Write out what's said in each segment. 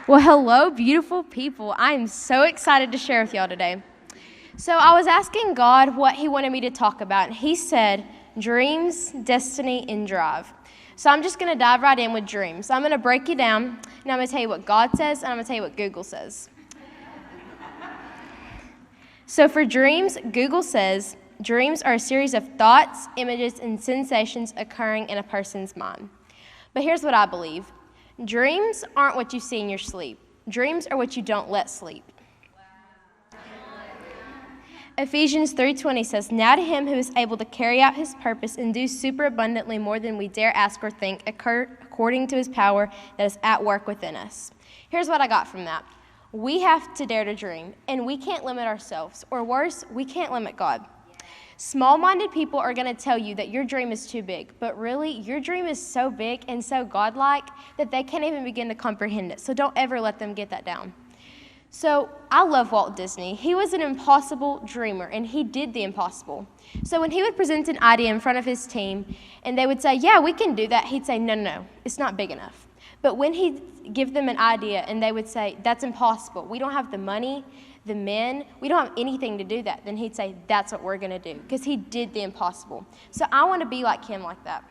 Well, hello, beautiful people. I am so excited to share with y'all today. So I was asking God what he wanted me to talk about, and he said dreams, destiny, and drive. So I'm just going to dive right in with dreams. I'm going to break you down, and I'm going to tell you what God says, and I'm going to tell you what Google says. So for dreams, Google says, dreams are a series of thoughts, images, and sensations occurring in a person's mind. But here's what I believe. Dreams aren't what you see in your sleep. Dreams are what you don't let sleep. Ephesians 3:20 says, "Now to him who is able to carry out his purpose and do superabundantly more than we dare ask or think, according to his power that is at work within us." Here's what I got from that. We have to dare to dream, and we can't limit ourselves. Or worse, we can't limit God. Small-minded people are going to tell you that your dream is too big, but really, your dream is so big and so godlike that they can't even begin to comprehend it. So don't ever let them get that down. So I love Walt Disney. He was an impossible dreamer, and he did the impossible. So when he would present an idea in front of his team, and they would say, "Yeah, we can do that," he'd say, "No, it's not big enough." But when he'd give them an idea, and they would say, "That's impossible. We don't have the money, the men, we don't have anything to do that," then he'd say, "That's what we're going to do," because he did the impossible. So I want to be like him like that.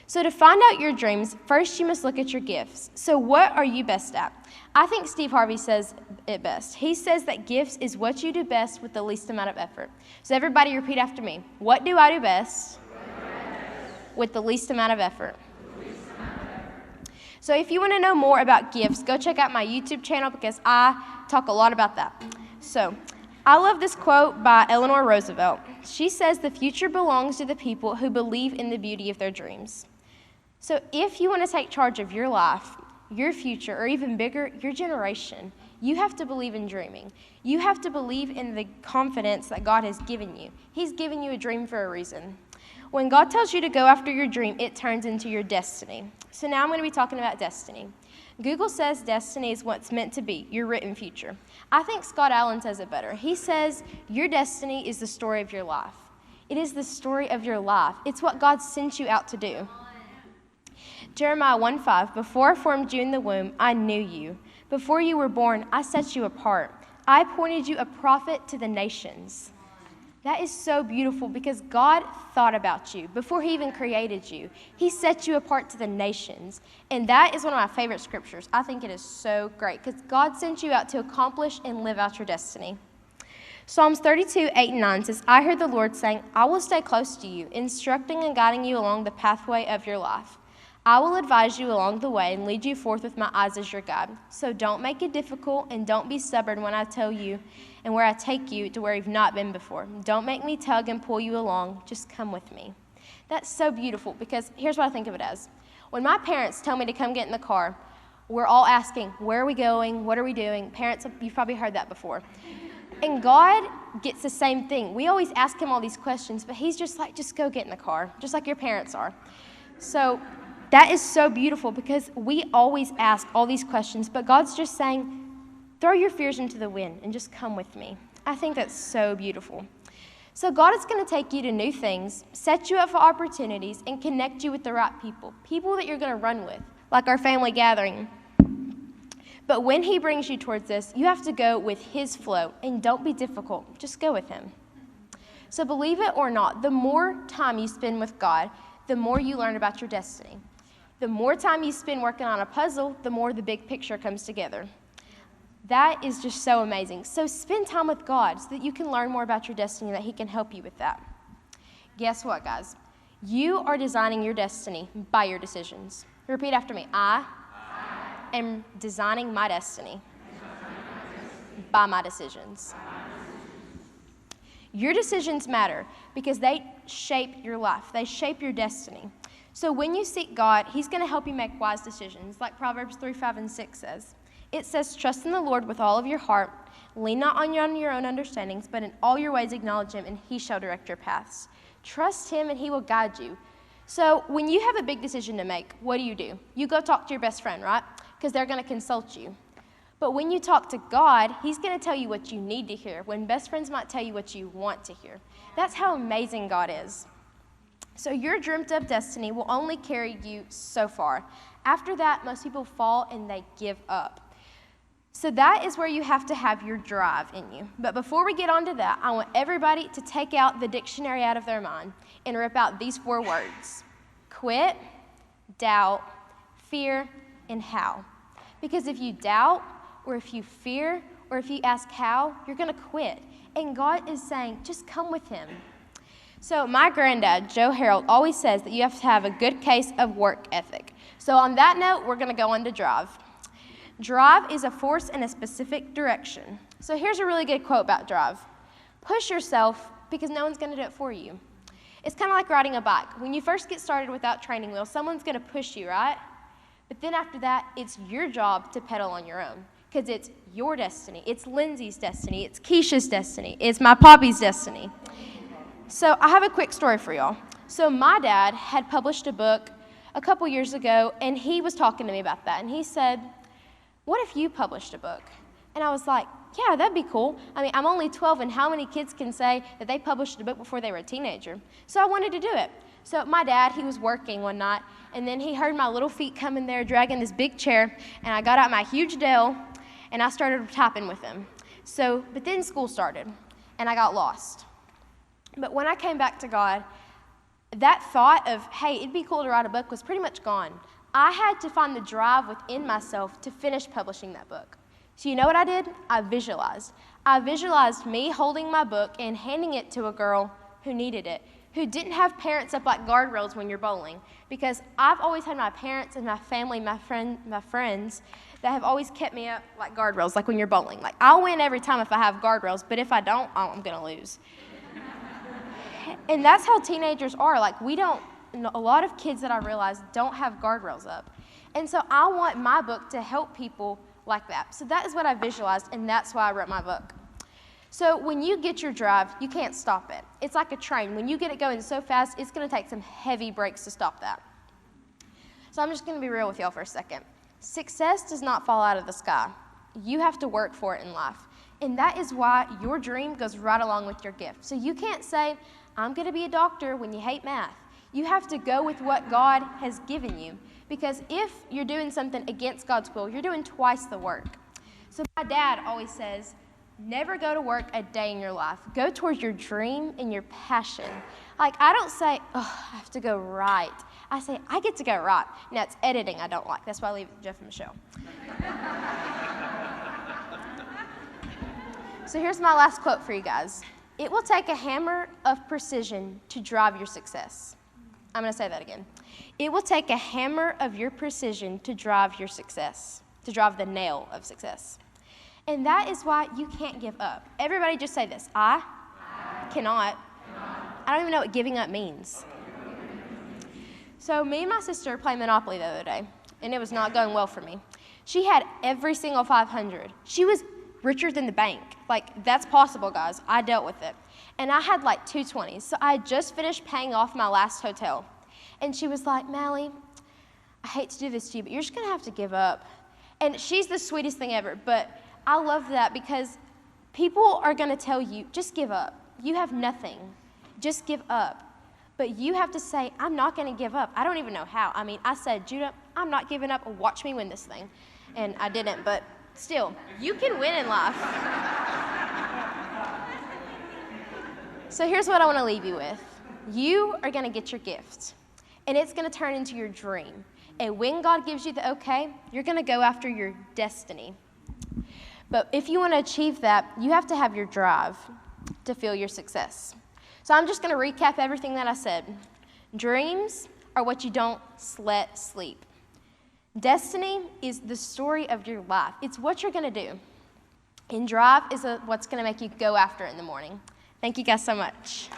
So to find out your dreams, first you must look at your gifts. So what are you best at? I think Steve Harvey says it best. He says that gifts is what you do best with the least amount of effort. So everybody repeat after me. What do I do best with the least amount of effort? So if you want to know more about gifts, go check out my YouTube channel because I talk a lot about that. So I love this quote by Eleanor Roosevelt. She says, "The future belongs to the people who believe in the beauty of their dreams." So if you want to take charge of your life, your future, or even bigger, your generation, you have to believe in dreaming. You have to believe in the confidence that God has given you. He's given you a dream for a reason. When God tells you to go after your dream, it turns into your destiny. So now I'm going to be talking about destiny. Google says destiny is what's meant to be, your written future. I think Scott Allen says it better. He says your destiny is the story of your life. It is the story of your life. It's what God sent you out to do. Jeremiah 1:5, "Before I formed you in the womb, I knew you. Before you were born, I set you apart. I appointed you a prophet to the nations." That is so beautiful because God thought about you before he even created you. He set you apart to the nations. And that is one of my favorite scriptures. I think it is so great because God sent you out to accomplish and live out your destiny. Psalms 32:8-9 says, "I heard the Lord saying, I will stay close to you, instructing and guiding you along the pathway of your life. I will advise you along the way and lead you forth with my eyes as your guide. So don't make it difficult and don't be stubborn when I tell you and where I take you to where you've not been before. Don't make me tug and pull you along. Just come with me." That's so beautiful because here's what I think of it as. When my parents tell me to come get in the car, we're all asking, where are we going? What are we doing? Parents, you've probably heard that before. And God gets the same thing. We always ask him all these questions, but he's just like, just go get in the car, just like your parents are. So that is so beautiful because we always ask all these questions, but God's just saying, throw your fears into the wind and just come with me. I think that's so beautiful. So God is going to take you to new things, set you up for opportunities, and connect you with the right people, people that you're going to run with, like our family gathering. But when he brings you towards this, you have to go with his flow, and don't be difficult. Just go with him. So believe it or not, the more time you spend with God, the more you learn about your destiny. The more time you spend working on a puzzle, the more the big picture comes together. That is just so amazing. So spend time with God so that you can learn more about your destiny, that he can help you with that. Guess what, guys? You are designing your destiny by your decisions. Repeat after me. I am designing my destiny by my decisions. Your decisions matter because they shape your life. They shape your destiny. So when you seek God, he's going to help you make wise decisions, like Proverbs 3:5-6 says. It says, "Trust in the Lord with all of your heart. Lean not on your own understandings, but in all your ways acknowledge him, and he shall direct your paths." Trust him, and he will guide you. So when you have a big decision to make, what do? You go talk to your best friend, right? Because they're going to consult you. But when you talk to God, he's going to tell you what you need to hear, when best friends might tell you what you want to hear. That's how amazing God is. So your dreamt up destiny will only carry you so far. After that, most people fall and they give up. So that is where you have to have your drive in you. But before we get on to that, I want everybody to take out the dictionary out of their mind and rip out these 4 words: quit, doubt, fear, and how. Because if you doubt, or if you fear, or if you ask how, you're going to quit. And God is saying, just come with him. So my granddad, Joe Harold, always says that you have to have a good case of work ethic. So on that note, we're going to go on to drive. Drive is a force in a specific direction. So here's a really good quote about drive. Push yourself because no one's going to do it for you. It's kind of like riding a bike. When you first get started without training wheels, someone's going to push you, right? But then after that, it's your job to pedal on your own because it's your destiny. It's Lindsay's destiny. It's Keisha's destiny. It's my Poppy's destiny. So I have a quick story for y'all. So my dad had published a book a couple years ago, and he was talking to me about that. And he said, what if you published a book? And I was like, yeah, that'd be cool. I mean, I'm only 12, and how many kids can say that they published a book before they were a teenager? So I wanted to do it. So my dad, he was working one night, and then he heard my little feet coming there dragging this big chair, and I got out my huge Dell, and I started typing with him. But then school started, and I got lost. But when I came back to God, that thought of, hey, it'd be cool to write a book was pretty much gone. I had to find the drive within myself to finish publishing that book. So you know what I did? I visualized. I visualized me holding my book and handing it to a girl who needed it, who didn't have parents up like guardrails when you're bowling. Because I've always had my parents and my family, my friends, that have always kept me up like guardrails, like when you're bowling. Like, I'll win every time if I have guardrails, but if I don't, I'm going to lose. And that's how teenagers are. Like, a lot of kids that I realize don't have guardrails up. And so I want my book to help people like that. So that is what I visualized, and that's why I wrote my book. So when you get your drive, you can't stop it. It's like a train. When you get it going so fast, it's going to take some heavy brakes to stop that. So I'm just going to be real with y'all for a second. Success does not fall out of the sky. You have to work for it in life. And that is why your dream goes right along with your gift. So you can't say, I'm going to be a doctor when you hate math. You have to go with what God has given you. Because if you're doing something against God's will, you're doing twice the work. So my dad always says, never go to work a day in your life. Go towards your dream and your passion. Like, I don't say, oh, I have to go right. I say, I get to go right. Now, it's editing I don't like. That's why I leave it to Jeff and Michelle. So here's my last quote for you guys. It will take a hammer of precision to drive your success. I'm going to say that again. It will take a hammer of your precision to drive your success, to drive the nail of success. And that is why you can't give up. Everybody just say this. I cannot. I don't even know what giving up means. So me and my sister played Monopoly the other day, and it was not going well for me. She had every single 500. She was richer than the bank. Like, that's possible, guys. I dealt with it. And I had like 220s. So I had just finished paying off my last hotel. And she was like, Mally, I hate to do this to you, but you're just going to have to give up. And she's the sweetest thing ever. But I love that because people are going to tell you, just give up. You have nothing. Just give up. But you have to say, I'm not going to give up. I don't even know how. I mean, I said, Judah, I'm not giving up. Watch me win this thing. And I didn't, but still, you can win in life. So here's what I want to leave you with. You are going to get your gift, and it's going to turn into your dream. And when God gives you the okay, you're going to go after your destiny. But if you want to achieve that, you have to have your drive to feel your success. So I'm just going to recap everything that I said. Dreams are what you don't let sleep. Destiny is the story of your life. It's what you're going to do. And drive is what's going to make you go after it in the morning. Thank you guys so much.